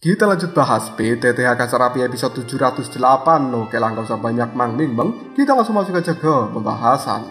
Kita lanjut bahas PTTH Serapi episode 708. Oke, langsung usah banyak mang-ming-meng, kita langsung masuk aja ke pembahasan.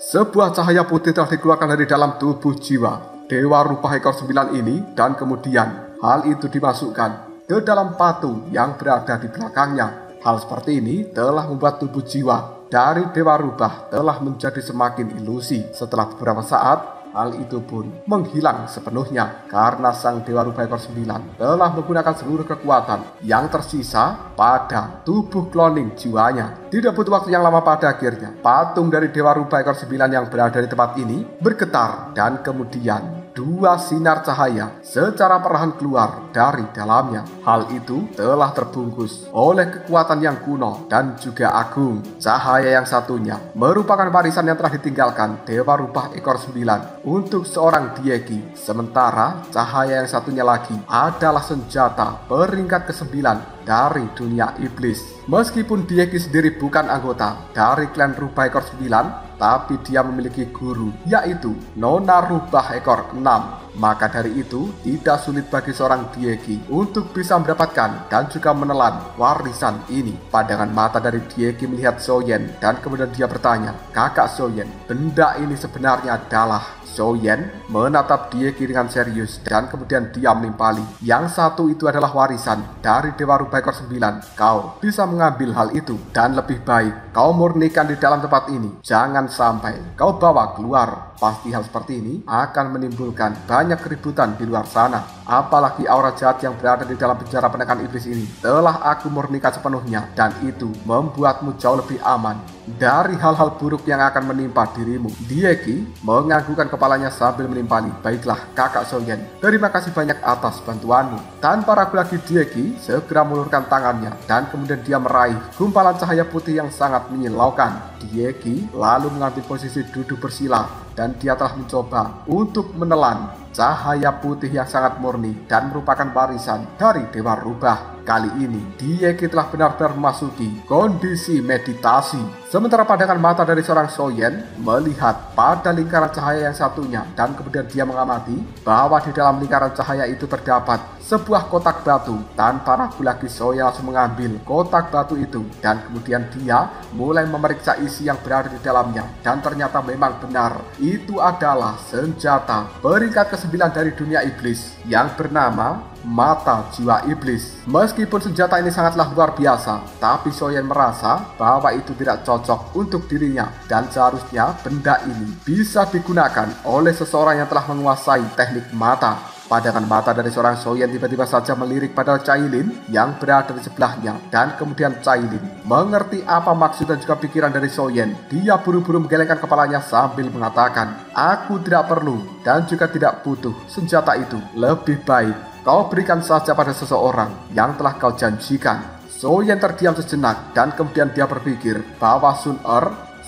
Sebuah cahaya putih telah dikeluarkan dari dalam tubuh jiwa Dewa Rupa ekor 9 ini, dan kemudian hal itu dimasukkan ke dalam patung yang berada di belakangnya. Hal seperti ini telah membuat tubuh jiwa dari Dewa Rubah telah menjadi semakin ilusi. Setelah beberapa saat, hal itu pun menghilang sepenuhnya karena sang Dewa Rubah ekor 9 telah menggunakan seluruh kekuatan yang tersisa pada tubuh kloning jiwanya. Tidak butuh waktu yang lama, pada akhirnya patung dari Dewa Rubah ekor 9 yang berada di tempat ini bergetar, dan kemudian dua sinar cahaya secara perlahan keluar dari dalamnya. Hal itu telah terbungkus oleh kekuatan yang kuno dan juga agung. Cahaya yang satunya merupakan warisan yang telah ditinggalkan Dewa Rubah ekor 9 untuk seorang Dieki. Sementara cahaya yang satunya lagi adalah senjata peringkat ke-9 dari dunia iblis. Meskipun Dieki sendiri bukan anggota dari klan Rubah ekor 9, tapi dia memiliki guru, yaitu Nona Rubah ekor 6. Maka dari itu, tidak sulit bagi seorang Dieki untuk bisa mendapatkan dan juga menelan warisan ini. Pandangan mata dari Dieki melihat Soyen, dan kemudian dia bertanya, "Kakak Soyen, benda ini sebenarnya adalah..." Soyen menatap Dieki dengan serius, dan kemudian dia menimpali, "Yang satu itu adalah warisan dari Dewa Rubah ekor 9. Kau bisa mengambil hal itu, dan lebih baik kau murnikan di dalam tempat ini. Jangan sampai kau bawa keluar. Pasti hal seperti ini akan menimbulkan banyak keributan di luar sana. Apalagi aura jahat yang berada di dalam penjara penekan iblis ini telah aku murnikan sepenuhnya, dan itu membuatmu jauh lebih aman dari hal-hal buruk yang akan menimpa dirimu." Dieki menganggukkan kepalanya sambil menimpali, "Baiklah kakak Soyen, terima kasih banyak atas bantuanmu." Tanpa ragu lagi, Dieki segera mengulurkan tangannya, dan kemudian dia meraih gumpalan cahaya putih yang sangat menyilaukan. Dieki lalu mengambil posisi duduk bersila, dan dia telah mencoba untuk menelan cahaya putih yang sangat murni dan merupakan warisan dari Dewa Rubah. Kali ini Dieki telah benar-benar memasuki kondisi meditasi. Sementara pandangan mata dari seorang Soyen melihat pada lingkaran cahaya yang satunya, dan kemudian dia mengamati bahwa di dalam lingkaran cahaya itu terdapat sebuah kotak batu. Tanpa ragu lagi, Soyen langsung mengambil kotak batu itu, dan kemudian dia mulai memeriksa isi yang berada di dalamnya. Dan ternyata memang benar, itu adalah senjata peringkat ke-9 dari dunia iblis yang bernama Mata Jiwa Iblis. Meskipun senjata ini sangatlah luar biasa, tapi Soyen merasa bahwa itu tidak cocok untuk dirinya, dan seharusnya benda ini bisa digunakan oleh seseorang yang telah menguasai teknik mata. Pandangan mata dari seorang Soyen tiba-tiba saja melirik pada Cailin yang berada di sebelahnya, dan kemudian Cailin mengerti apa maksud dan juga pikiran dari Soyen. Dia buru-buru menggelengkan kepalanya sambil mengatakan, "Aku tidak perlu dan juga tidak butuh senjata itu. Lebih baik kau berikan saja pada seseorang yang telah kau janjikan." Soyen terdiam sejenak, dan kemudian dia berpikir bahwa Sun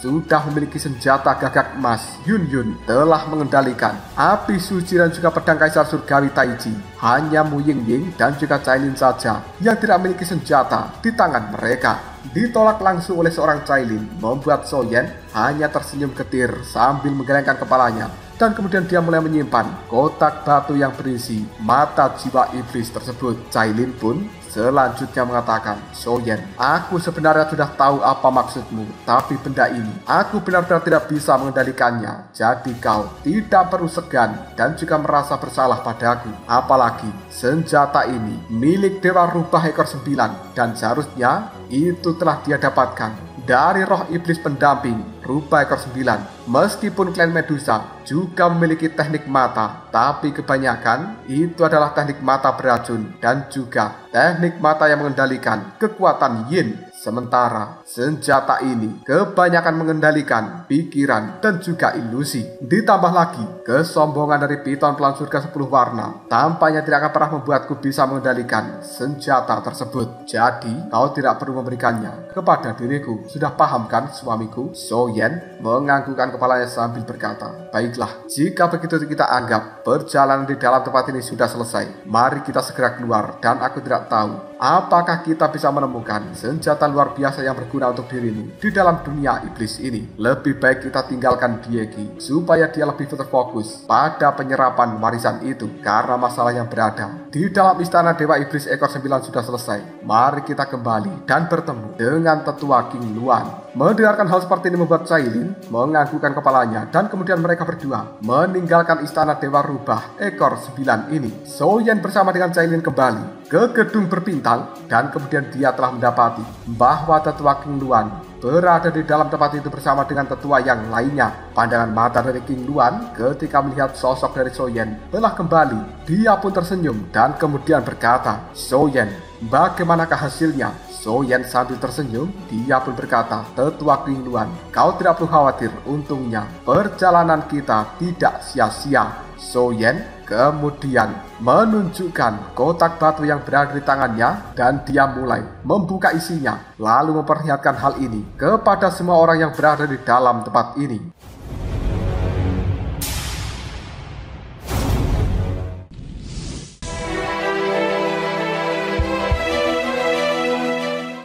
sudah memiliki senjata gagak emas. Yun telah mengendalikan api suci dan juga pedang kaisar surgawi Taiji. Hanya Mu Ying dan juga Cailin saja yang tidak memiliki senjata di tangan mereka. Ditolak langsung oleh seorang Cailin membuat Soyen hanya tersenyum getir sambil menggelengkan kepalanya, dan kemudian dia mulai menyimpan kotak batu yang berisi mata jiwa iblis tersebut. Cailin pun selanjutnya mengatakan, "Soyen, aku sebenarnya sudah tahu apa maksudmu, tapi benda ini aku benar-benar tidak bisa mengendalikannya. Jadi kau tidak perlu segan dan juga merasa bersalah padaku. Apalagi senjata ini milik Dewa Rubah ekor 9, dan seharusnya itu telah dia dapatkan dari roh iblis pendamping Rubah ekor 9. Meskipun klan Medusa juga memiliki teknik mata, tapi kebanyakan itu adalah teknik mata beracun dan juga teknik mata yang mengendalikan kekuatan yin. Sementara senjata ini kebanyakan mengendalikan pikiran dan juga ilusi. Ditambah lagi kesombongan dari piton pelan surga 10 warna tampaknya tidak akan pernah membuatku bisa mengendalikan senjata tersebut. Jadi kau tidak perlu memberikannya kepada diriku. Sudah paham kan suamiku?" Soyen menganggukkan kepalanya sambil berkata, "Baiklah, jika begitu kita anggap perjalanan di dalam tempat ini sudah selesai. Mari kita segera keluar, dan aku tidak tahu apakah kita bisa menemukan senjata luar biasa yang berguna untuk dirimu di dalam dunia iblis ini? Lebih baik kita tinggalkan Dieki supaya dia lebih terfokus pada penyerapan warisan itu, karena masalah yang berada di dalam istana Dewa Iblis ekor 9 sudah selesai. Mari kita kembali dan bertemu dengan tetua King Luan. Mendengarkan hal seperti ini membuat Cailin menganggukkan kepalanya, dan kemudian mereka berdua meninggalkan istana Dewa Rubah ekor 9 ini. Soyen bersama dengan Cailin kembali ke gedung berbintang, dan kemudian dia telah mendapati bahwa tetua King Luan berada di dalam tempat itu bersama dengan tetua yang lainnya. Pandangan mata dari King Luan ketika melihat sosok dari Soyen telah kembali. Dia pun tersenyum dan kemudian berkata, "Soyen, bagaimanakah hasilnya?" Soyen sambil tersenyum, dia pun berkata, "Tetua King Luan, kau tidak perlu khawatir, untungnya perjalanan kita tidak sia-sia." Soyen kemudian menunjukkan kotak batu yang berada di tangannya, dan dia mulai membuka isinya, lalu memperlihatkan hal ini kepada semua orang yang berada di dalam tempat ini.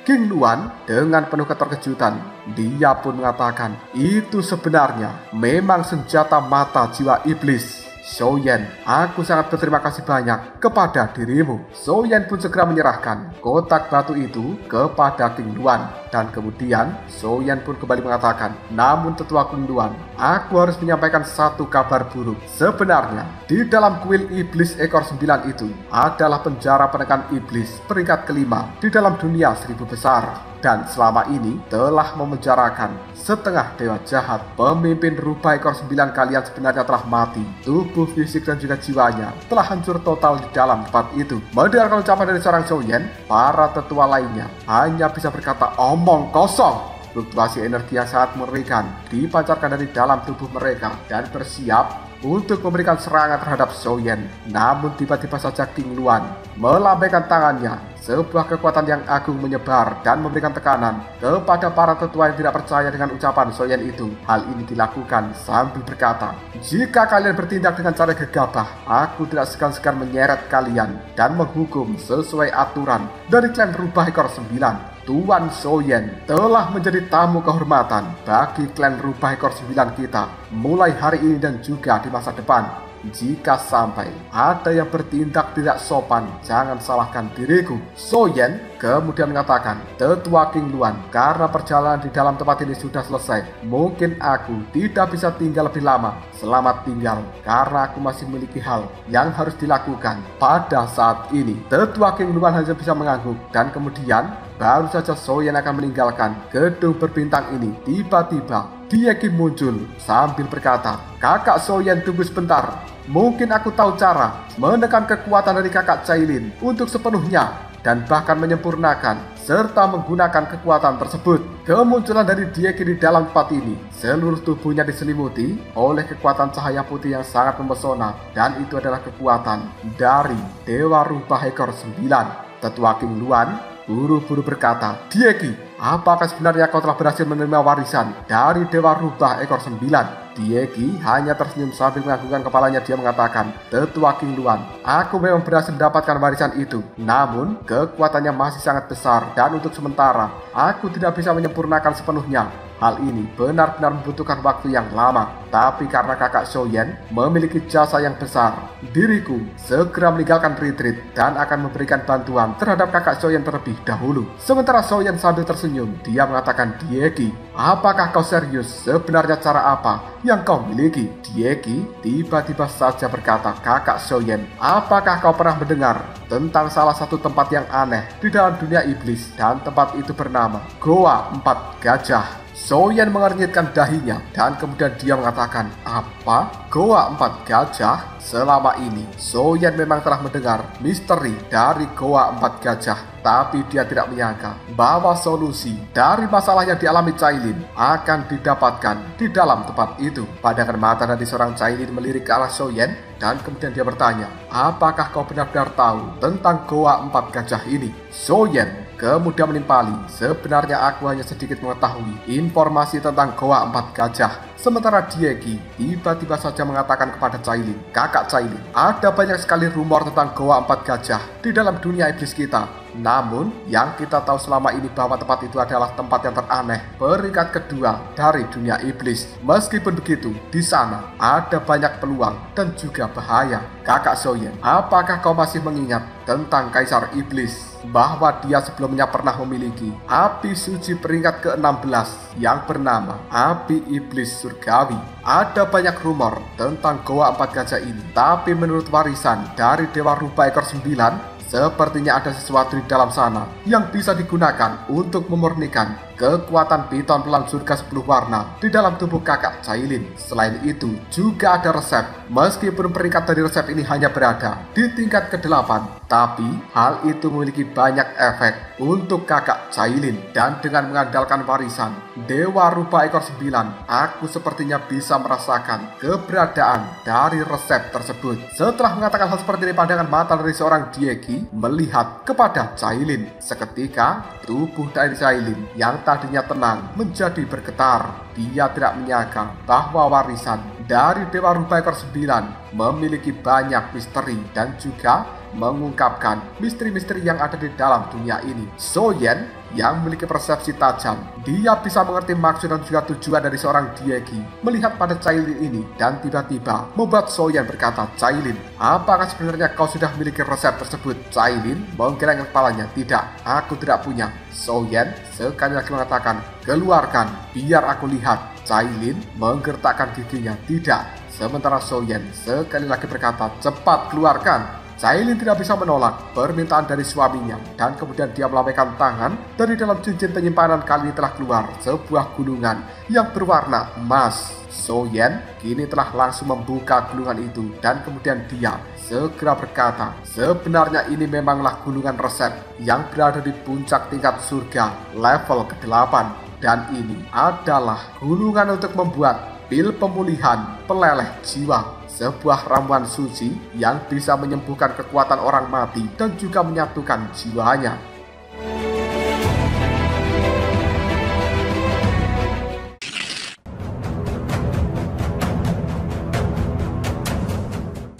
King Luan dengan penuh keterkejutan, dia pun mengatakan, "Itu sebenarnya memang senjata mata jiwa iblis. Soyen, aku sangat berterima kasih banyak kepada dirimu." Soyen pun segera menyerahkan kotak batu itu kepada King Luan, dan kemudian Soyen pun kembali mengatakan, "Namun tetua King Luan, aku harus menyampaikan satu kabar buruk. Sebenarnya di dalam kuil iblis ekor 9 itu adalah penjara penekan iblis peringkat kelima di dalam dunia 1000 besar. Dan selama ini telah memenjarakan setengah dewa jahat. Pemimpin rubah ekor 9 kalian sebenarnya telah mati. Tubuh fisik dan juga jiwanya telah hancur total di dalam tempat itu." Mendengarkan ucapan dari seorang Soyen, para tetua lainnya hanya bisa berkata, "Omong kosong." Fluktuasi energi yang sangat mengerikan dipancarkan dari dalam tubuh mereka dan bersiap untuk memberikan serangan terhadap Soyen. Namun tiba-tiba saja King Luan melambaikan tangannya. Sebuah kekuatan yang agung menyebar dan memberikan tekanan kepada para tetua yang tidak percaya dengan ucapan Soyen itu. Hal ini dilakukan sambil berkata, "Jika kalian bertindak dengan cara gegabah, aku tidak segan-segan menyeret kalian dan menghukum sesuai aturan dari klan rubah ekor 9. Tuan Soyen telah menjadi tamu kehormatan bagi klan rubah ekor 9 kita mulai hari ini dan juga di masa depan. Jika sampai ada yang bertindak tidak sopan, jangan salahkan diriku." Soyen kemudian mengatakan, "Tetua King Luan, karena perjalanan di dalam tempat ini sudah selesai, mungkin aku tidak bisa tinggal lebih lama. Selamat tinggal, karena aku masih memiliki hal yang harus dilakukan pada saat ini." Tetua King Luan hanya bisa mengangguk, dan kemudian baru saja Soyen akan meninggalkan gedung berbintang ini, tiba-tiba Dieki muncul sambil berkata, "Kakak Soyen, tunggu sebentar. Mungkin aku tahu cara menekan kekuatan dari kakak Cailin untuk sepenuhnya dan bahkan menyempurnakan serta menggunakan kekuatan tersebut." Kemunculan dari Dieki di dalam tempat ini, seluruh tubuhnya diselimuti oleh kekuatan cahaya putih yang sangat memesona, dan itu adalah kekuatan dari Dewa Rubah ekor 9. Tetua King Luan buru-buru berkata, "Dieki, apakah sebenarnya kau telah berhasil menerima warisan dari Dewa Rubah ekor 9? Dieki hanya tersenyum sambil menganggukkan kepalanya. Dia mengatakan, "Tetua King Luan, aku memang berhasil mendapatkan warisan itu. Namun, kekuatannya masih sangat besar dan untuk sementara, aku tidak bisa menyempurnakan sepenuhnya. Hal ini benar-benar membutuhkan waktu yang lama. Tapi karena kakak Soyen memiliki jasa yang besar, diriku segera meninggalkan retreat dan akan memberikan bantuan terhadap kakak Soyen terlebih dahulu." Sementara Soyen sambil tersenyum, dia mengatakan, "Dieki, apakah kau serius? Sebenarnya cara apa yang kau miliki?" Dieki tiba-tiba saja berkata, "Kakak Soyen, apakah kau pernah mendengar tentang salah satu tempat yang aneh di dalam dunia iblis, dan tempat itu bernama Goa 4 Gajah?" Soyen mengernyitkan dahinya dan kemudian dia mengatakan, "Apa? Goa 4 Gajah?" Selama ini Soyen memang telah mendengar misteri dari Goa 4 Gajah, tapi dia tidak menyangka bahwa solusi dari masalah yang dialami Cailin akan didapatkan di dalam tempat itu. Pandangan mata dari seorang Cailin melirik ke arah Soyen, dan kemudian dia bertanya, "Apakah kau benar-benar tahu tentang Goa 4 Gajah ini?" Soyen kemudian menimpali, "Sebenarnya aku hanya sedikit mengetahui informasi tentang Goa 4 Gajah." Sementara Dieki tiba-tiba saja mengatakan kepada Cailin, "Kakak Cailin, ada banyak sekali rumor tentang Goa 4 Gajah di dalam dunia iblis kita. Namun, yang kita tahu selama ini bahwa tempat itu adalah tempat yang teraneh, peringkat kedua dari dunia iblis. Meskipun begitu, di sana ada banyak peluang dan juga bahaya. Kakak Soyen, apakah kau masih mengingat tentang Kaisar Iblis? Bahwa dia sebelumnya pernah memiliki api suci peringkat ke-16 yang bernama api iblis surgawi. Ada banyak rumor tentang Goa 4 Gajah ini, tapi menurut warisan dari Dewa Rupa ekor 9, sepertinya ada sesuatu di dalam sana yang bisa digunakan untuk memurnikan kekuatan piton pelan surga 10 warna di dalam tubuh kakak Cailin. Selain itu, juga ada resep. Meskipun peringkat dari resep ini hanya berada di tingkat ke-8, tapi hal itu memiliki banyak efek untuk kakak Cailin. Dan dengan mengandalkan warisan Dewa Rupa ekor 9, aku sepertinya bisa merasakan keberadaan dari resep tersebut. Setelah mengatakan hal seperti ini, pandangan mata dari seorang Dieki melihat kepada Cailin. Seketika, tubuh dari Cailin yang tadinya tenang menjadi bergetar. Dia tidak menyangka bahwa warisan dari Dewa Rupa ekor 9 memiliki banyak misteri dan juga mengungkapkan misteri-misteri yang ada di dalam dunia ini. Soyen yang memiliki persepsi tajam, dia bisa mengerti maksud dan juga tujuan dari seorang Dieki melihat pada Cailin ini, dan tiba-tiba membuat Soyen berkata, "Cailin, apakah sebenarnya kau sudah memiliki resep tersebut?" Cailin menggelengkan kepalanya, "Tidak, aku tidak punya." Soyen sekali lagi mengatakan, "Keluarkan, biar aku lihat." Cailin menggertakkan giginya, "Tidak." Sementara Soyen sekali lagi berkata, "Cepat keluarkan." Cailin tidak bisa menolak permintaan dari suaminya, dan kemudian dia melambaikan tangan. Dari dalam cincin penyimpanan kali ini telah keluar sebuah gulungan yang berwarna emas. Soyen kini telah langsung membuka gulungan itu, dan kemudian dia segera berkata, "Sebenarnya ini memanglah gulungan resep yang berada di puncak tingkat surga level ke-8. Dan ini adalah gulungan untuk membuat pil pemulihan peleleh jiwa, sebuah ramuan suci yang bisa menyembuhkan kekuatan orang mati dan juga menyatukan jiwanya."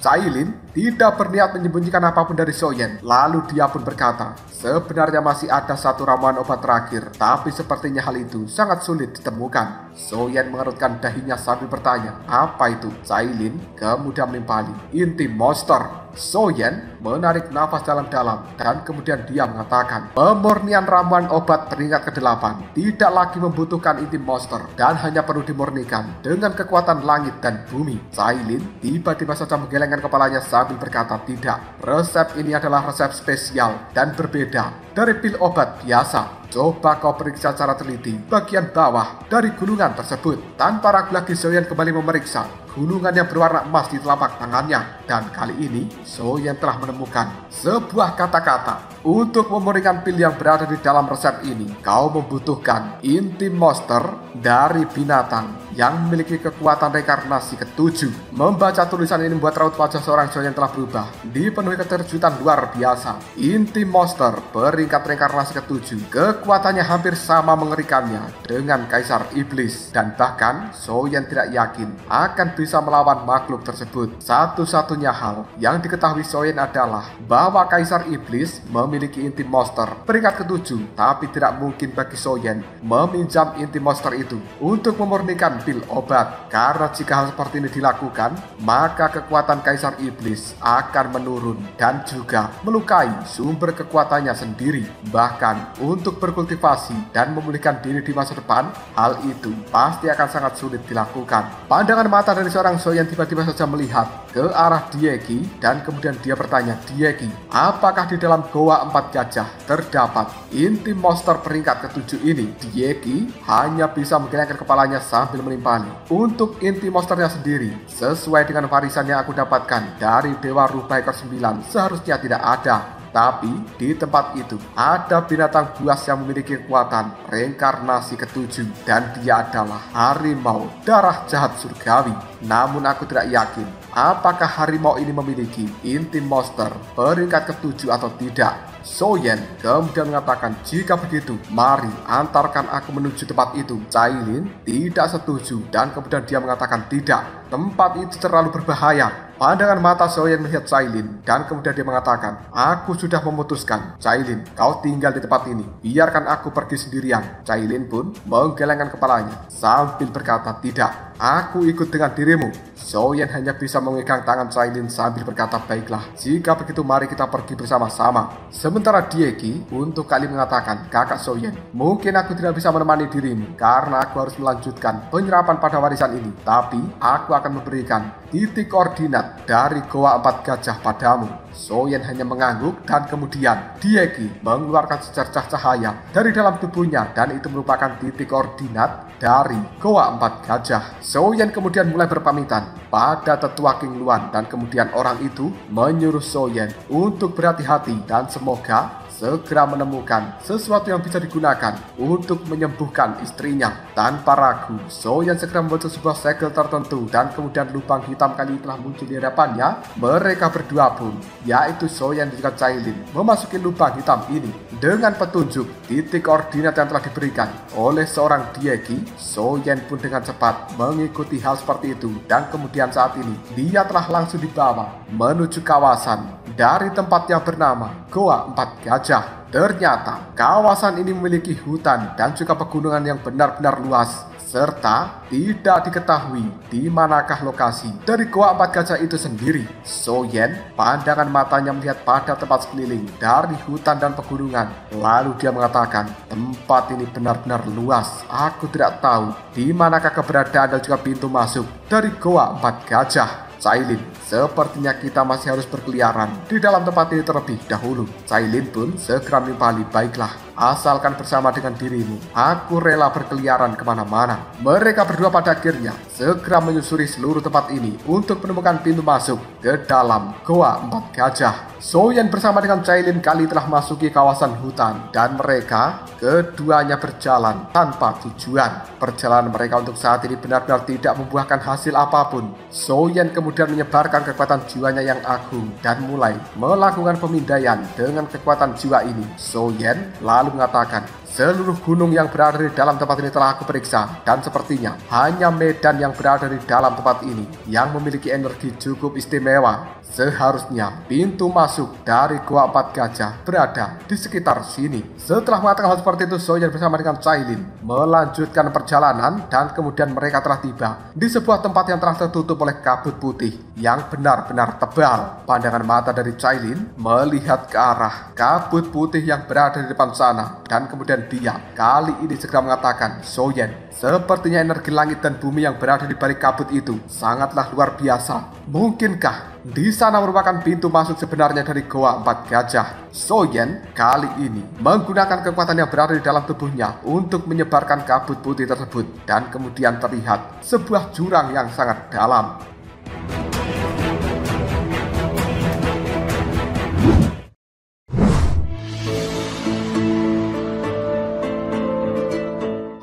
Cailin tidak berniat menyembunyikan apapun dari Soyen. Lalu dia pun berkata, "Sebenarnya masih ada satu ramuan obat terakhir, tapi sepertinya hal itu sangat sulit ditemukan." Soyen mengerutkan dahinya sambil bertanya, "Apa itu?" Cailin kemudian menimpali, "Inti monster." Soyen menarik nafas dalam-dalam dan kemudian dia mengatakan, "Pemurnian ramuan obat peringkat ke-8 tidak lagi membutuhkan inti monster dan hanya perlu dimurnikan dengan kekuatan langit dan bumi." Cailin tiba-tiba saja menggelengkan kepalanya sambil berkata, "Tidak, resep ini adalah resep spesial dan berbeda dari pil obat biasa. Coba kau periksa secara teliti bagian bawah dari gulungan tersebut." Tanpa ragu lagi, Soyen kembali memeriksa gulungan yang berwarna emas di telapak tangannya. Dan kali ini Soyen telah menemukan sebuah kata-kata. "Untuk memurnikan pil yang berada di dalam resep ini, kau membutuhkan inti monster dari binatang yang memiliki kekuatan reinkarnasi ke-7. Membaca tulisan ini membuat raut wajah seorang Soyen telah berubah, dipenuhi keterkejutan luar biasa. Inti monster peringkat reinkarnasi ke-7, kekuatannya hampir sama mengerikannya dengan Kaisar Iblis, dan bahkan Soyen tidak yakin akan bisa melawan makhluk tersebut. Satu-satunya hal yang diketahui Soyen adalah bahwa Kaisar Iblis memiliki inti monster peringkat ke-7, tapi tidak mungkin bagi Soyen meminjam inti monster itu untuk memurnikan pil obat, karena jika hal seperti ini dilakukan, maka kekuatan Kaisar Iblis akan menurun dan juga melukai sumber kekuatannya sendiri. Bahkan untuk berkultivasi dan memulihkan diri di masa depan, hal itu pasti akan sangat sulit dilakukan. Pandangan mata dari seorang Soyen tiba-tiba saja melihat ke arah Dieki, dan kemudian dia bertanya, "Dieki, apakah di dalam Goa 4 Gajah terdapat inti monster peringkat ke-7 ini?" Dieki hanya bisa menggelengkan kepalanya sambil menimpali. "Untuk inti monsternya sendiri, sesuai dengan warisan yang aku dapatkan dari Dewa Rupa ekor 9, seharusnya tidak ada. Tapi di tempat itu ada binatang buas yang memiliki kekuatan reinkarnasi ke-7, dan dia adalah harimau darah jahat surgawi. Namun aku tidak yakin apakah harimau ini memiliki inti monster peringkat ke-7 atau tidak." Soyen kemudian mengatakan, "Jika begitu, mari antarkan aku menuju tempat itu." Cailin tidak setuju dan kemudian dia mengatakan, "Tidak, tempat itu terlalu berbahaya. Pandangan mata Soyen melihat Cailin dan kemudian dia mengatakan, "Aku sudah memutuskan. Cailin, kau tinggal di tempat ini. Biarkan aku pergi sendirian." Cailin pun menggelengkan kepalanya sambil berkata, "Tidak. Aku ikut dengan dirimu." Soyen hanya bisa memegang tangan Cailin sambil berkata, "Baiklah, jika begitu mari kita pergi bersama-sama." Sementara Dieki untuk kali mengatakan, "Kakak Soyen, mungkin aku tidak bisa menemani dirimu karena aku harus melanjutkan penyerapan pada warisan ini. Tapi aku akan memberikan titik koordinat dari Goa 4 Gajah padamu." Soyen hanya mengangguk dan kemudian Dieki mengeluarkan secercah cahaya dari dalam tubuhnya dan itu merupakan titik koordinat dari Goa 4 Gajah. Soyen kemudian mulai berpamitan pada tetua King Luan dan kemudian orang itu menyuruh Soyen untuk berhati-hati dan semoga segera menemukan sesuatu yang bisa digunakan untuk menyembuhkan istrinya. Tanpa ragu, Soyen segera membentuk sebuah segel tertentu dan kemudian lubang hitam kali telah muncul di hadapannya. Mereka berdua pun, yaitu Soyen dan juga Cailin, memasuki lubang hitam ini dengan petunjuk titik koordinat yang telah diberikan oleh seorang Dieki. Soyen pun dengan cepat mengikuti hal seperti itu dan kemudian saat ini dia telah langsung dibawa menuju kawasan dari tempat yang bernama Goa 4 Gajah. Ternyata kawasan ini memiliki hutan dan juga pegunungan yang benar-benar luas, serta tidak diketahui di manakah lokasi dari Goa 4 Gajah itu sendiri. Soyen, pandangan matanya melihat pada tempat sekeliling dari hutan dan pegunungan. Lalu dia mengatakan, "Tempat ini benar-benar luas. Aku tidak tahu di manakah keberadaan dan juga pintu masuk dari Goa 4 Gajah." Cailin, sepertinya kita masih harus berkeliaran di dalam tempat ini terlebih dahulu. Cailin pun segera menimpali, "Baiklah, asalkan bersama dengan dirimu, aku rela berkeliaran kemana-mana." Mereka berdua pada akhirnya segera menyusuri seluruh tempat ini untuk menemukan pintu masuk ke dalam Goa 4 Gajah. Soyen bersama dengan Cailin kali telah masuki kawasan hutan dan mereka keduanya berjalan tanpa tujuan. Perjalanan mereka untuk saat ini benar-benar tidak membuahkan hasil apapun. Soyen kemudian menyebarkan kekuatan jiwanya yang agung dan mulai melakukan pemindaian dengan kekuatan jiwa ini. Soyen lalu mengatakan, "Seluruh gunung yang berada di dalam tempat ini telah aku periksa dan sepertinya hanya medan yang berada di dalam tempat ini yang memiliki energi cukup istimewa. Seharusnya pintu masuk dari Goa 4 Gajah berada di sekitar sini." Setelah mengatakan hal seperti itu, Soyen bersama dengan Cailin melanjutkan perjalanan dan kemudian mereka telah tiba di sebuah tempat yang telah tertutup oleh kabut putih yang benar-benar tebal. Pandangan mata dari Cailin melihat ke arah kabut putih yang berada di depan sana dan kemudian dia kali ini segera mengatakan, "Soyen, sepertinya energi langit dan bumi yang berada di balik kabut itu sangatlah luar biasa. Mungkinkah di sana merupakan pintu masuk sebenarnya dari Goa 4 Gajah?" Soyen kali ini menggunakan kekuatan yang berada di dalam tubuhnya untuk menyebarkan kabut putih tersebut dan kemudian terlihat sebuah jurang yang sangat dalam.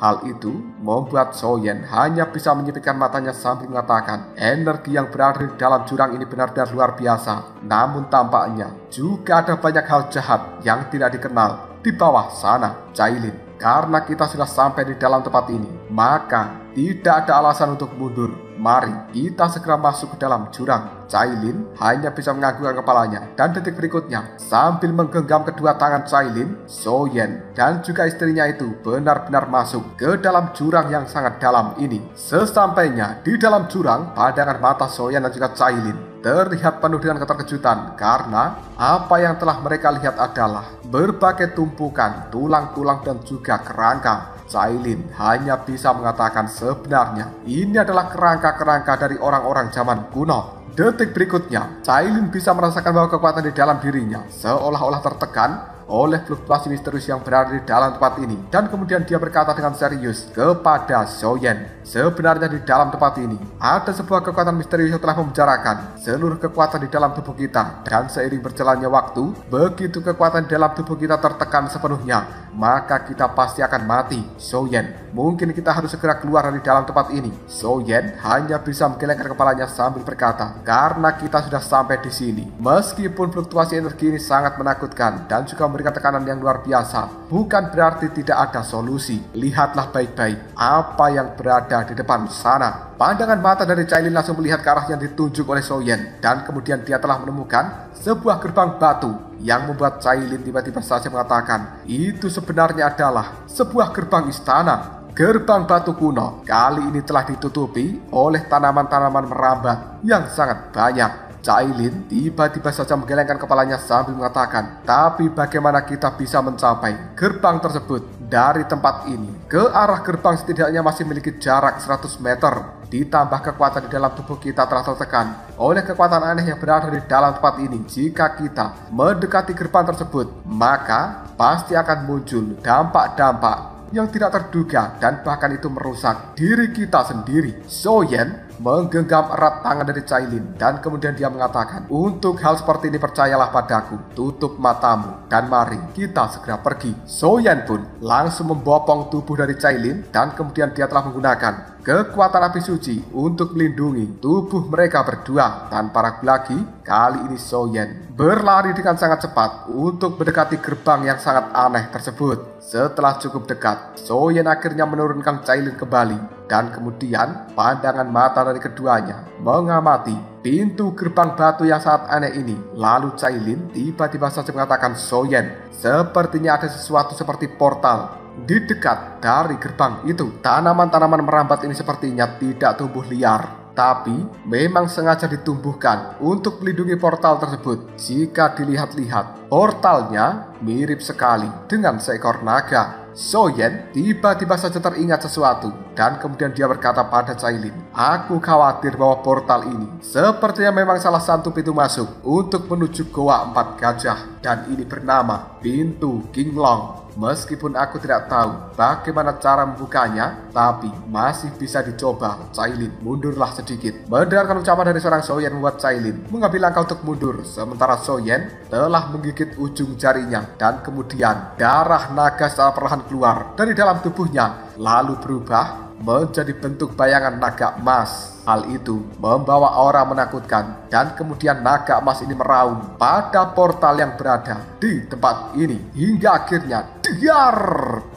Hal itu membuat Soyen hanya bisa menyipitkan matanya sambil mengatakan, energi yang berada di dalam jurang ini benar-benar luar biasa. Namun tampaknya juga ada banyak hal jahat yang tidak dikenal di bawah sana. Cailin, karena kita sudah sampai di dalam tempat ini, maka tidak ada alasan untuk mundur. Mari kita segera masuk ke dalam jurang. Cailin hanya bisa menganggukkan kepalanya dan detik berikutnya sambil menggenggam kedua tangan Cailin, Soyen dan juga istrinya itu benar-benar masuk ke dalam jurang yang sangat dalam ini. Sesampainya di dalam jurang, pandangan mata Soyen dan juga Cailin terlihat penuh dengan keterkejutan karena apa yang telah mereka lihat adalah berbagai tumpukan tulang-tulang dan juga kerangka. Cailin hanya bisa mengatakan sebenarnya ini adalah kerangka-kerangka dari orang-orang zaman kuno. Detik berikutnya, Cailin bisa merasakan bahwa kekuatan di dalam dirinya seolah-olah tertekan oleh fluktuasi misterius yang berada di dalam tempat ini. Dan kemudian dia berkata dengan serius kepada Soyen, sebenarnya di dalam tempat ini ada sebuah kekuatan misterius yang telah memenjarakan seluruh kekuatan di dalam tubuh kita. Dan seiring berjalannya waktu, begitu kekuatan di dalam tubuh kita tertekan sepenuhnya, maka kita pasti akan mati. Soyen, mungkin kita harus segera keluar dari dalam tempat ini. Soyen hanya bisa menggelengkan kepalanya sambil berkata, karena kita sudah sampai di sini. Meskipun fluktuasi energi ini sangat menakutkan dan juga memberikan tekanan yang luar biasa, bukan berarti tidak ada solusi. Lihatlah baik-baik apa yang berada di depan sana. pandangan mata dari Cailin langsung melihat ke arah yang ditunjuk oleh Soyen, dan kemudian dia telah menemukan sebuah gerbang batu yang membuat Cailin tiba-tiba saja mengatakan itu sebenarnya adalah sebuah gerbang istana. Gerbang batu kuno kali ini telah ditutupi oleh tanaman-tanaman merambat yang sangat banyak. Cailin tiba-tiba saja menggelengkan kepalanya sambil mengatakan, tapi bagaimana kita bisa mencapai gerbang tersebut? Dari tempat ini ke arah gerbang setidaknya masih memiliki jarak 100 meter. Ditambah kekuatan di dalam tubuh kita telah tertekan oleh kekuatan aneh yang berada di dalam tempat ini. Jika kita mendekati gerbang tersebut, maka pasti akan muncul dampak-dampak yang tidak terduga dan bahkan itu merusak diri kita sendiri. Soyen menggenggam erat tangan dari Cailin dan kemudian dia mengatakan, untuk hal seperti ini percayalah padaku, tutup matamu dan mari kita segera pergi. Soyen pun langsung membopong tubuh dari Cailin dan kemudian dia telah menggunakan kekuatan api suci untuk melindungi tubuh mereka berdua. Tanpa ragu lagi, kali ini Soyen berlari dengan sangat cepat untuk mendekati gerbang yang sangat aneh tersebut. Setelah cukup dekat, Soyen akhirnya menurunkan Cailin kembali dan kemudian pandangan mata dari keduanya mengamati pintu gerbang batu yang sangat aneh ini. Lalu Cailin tiba-tiba saja mengatakan, Soyen, sepertinya ada sesuatu seperti portal di dekat dari gerbang itu. Tanaman-tanaman merambat ini sepertinya tidak tumbuh liar, tapi memang sengaja ditumbuhkan untuk melindungi portal tersebut. Jika dilihat-lihat, portalnya mirip sekali dengan seekor naga. Soyen tiba-tiba saja teringat sesuatu dan kemudian dia berkata pada Cailin, aku khawatir bahwa portal ini sepertinya memang salah satu pintu masuk untuk menuju Goa Empat Gajah, dan ini bernama Pintu King Long. Meskipun aku tidak tahu bagaimana cara membukanya, tapi masih bisa dicoba. Cailin mundurlah sedikit. Mendengarkan ucapan dari seorang Soyen membuat Cailin mengambil langkah untuk mundur, sementara Soyen telah menggigit ujung jarinya dan kemudian darah naga secara perlahan keluar dari dalam tubuhnya lalu berubah menjadi bentuk bayangan naga emas. Hal itu membawa aura menakutkan dan kemudian naga emas ini meraung pada portal yang berada di tempat ini hingga akhirnya diar,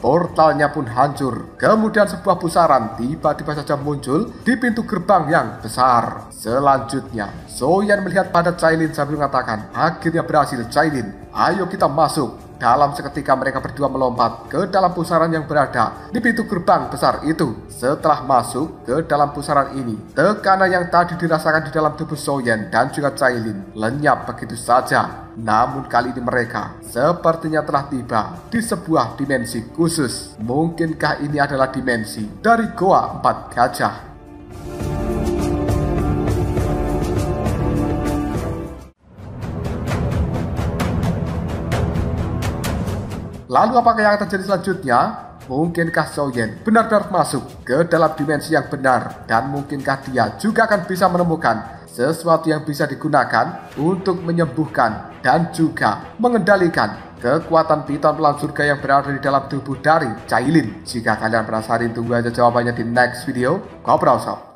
portalnya pun hancur. Kemudian sebuah pusaran tiba-tiba saja muncul di pintu gerbang yang besar. Selanjutnya Soyen melihat pada Cailin sambil mengatakan, akhirnya berhasil Cailin, ayo kita masuk. Dalam seketika mereka berdua melompat ke dalam pusaran yang berada di pintu gerbang besar itu. Setelah masuk ke dalam pusaran ini, tekanan yang tadi dirasakan di dalam tubuh Soyen dan juga Cailin lenyap begitu saja. Namun kali ini mereka sepertinya telah tiba di sebuah dimensi khusus. Mungkinkah ini adalah dimensi dari Goa Empat Gajah? Lalu apakah yang terjadi selanjutnya? Mungkinkah Soyen benar-benar masuk ke dalam dimensi yang benar? Dan mungkinkah dia juga akan bisa menemukan sesuatu yang bisa digunakan untuk menyembuhkan dan juga mengendalikan kekuatan piton pelan surga yang berada di dalam tubuh dari Cailin? Jika kalian penasaran, tunggu aja jawabannya di next video. Ngobrol sob.